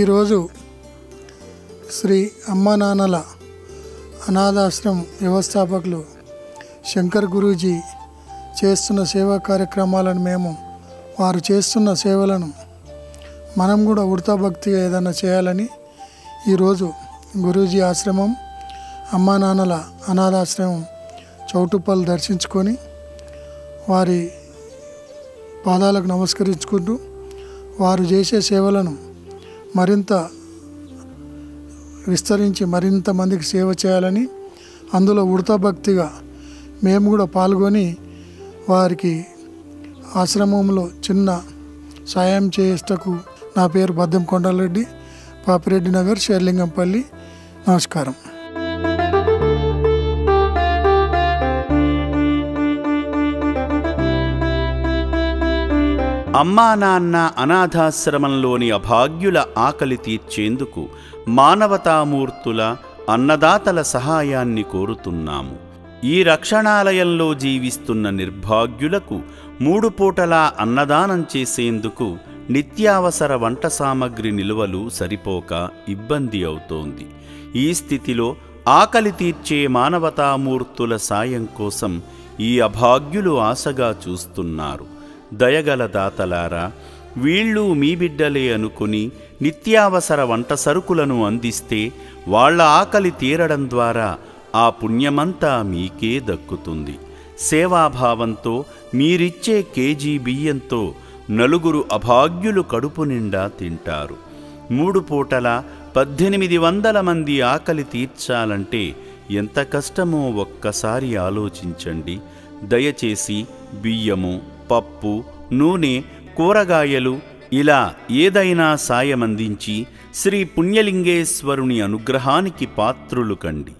ఈరోజు శ్రీ అమ్మా నాన్నల అనాథాశ్రమం వ్యవస్థాపకులు శంకర్ గురూజీ చేస్తున్న సేవా కార్యక్రమాలను వారు చేస్తున్న సేవలను మనం కూడా ఉడతా భక్తిగా ఏదైనా చేయాలని ఈరోజు గురూజీ ఆశ్రమం అమ్మా నాన్నల అనాథాశ్రమం చౌటుప్పల్ దర్శించుకొని వారి పాదాలకు నమస్కరించుకుంటూ వారు చేసే సేవలను మరింత విస్తరించి మరింత మందికి సేవ చేయాలని అందులో ఉడతా భక్తిగా మేము కూడా పాల్గొని వారికి ఆశ్రమంలో చిన్న సాయం చేసేటకు నా పేరు బద్దెం కొండలరెడ్డి, పాపిరెడ్డి నగర్, షేర్లింగంపల్లి. నమస్కారం. అమ్మా నాన్న అనాథాశ్రమంలోని అభాగ్యుల ఆకలి తీర్చేందుకు మానవతామూర్తుల అన్నదాతల సహాయాన్ని కోరుతున్నాము. ఈ రక్షణాలయంలో జీవిస్తున్న నిర్భాగ్యులకు 3 పూటలా అన్నదానం చేసేందుకు నిత్యావసర వంట సామగ్రి నిల్వలు సరిపోక ఇబ్బంది అవుతోంది. ఈ స్థితిలో ఆకలి తీర్చే మానవతామూర్తుల సాయం కోసం ఈ అభాగ్యులు ఆశగా చూస్తున్నారు. దయగల దాతలారా, వీళ్ళు మీ బిడ్డలే అనుకుని నిత్యావసర వంట సరుకులను అందిస్తే వాళ్ల ఆకలి తీరడం ద్వారా ఆ పుణ్యమంతా మీకే దక్కుతుంది. సేవాభావంతో మీరిచ్చే కేజీ బియ్యంతో 4 అభాగ్యులు కడుపు నిండా తింటారు. 3 పూటల 1800 మంది ఆకలి తీర్చాలంటే ఎంత కష్టమో ఒక్కసారి ఆలోచించండి. దయచేసి బియ్యము, పప్పు, నూనె, కూరగాయలు ఇలా ఏదైనా సాయమందించి శ్రీ పుణ్యలింగేశ్వరుని అనుగ్రహానికి పాత్రులు కండి.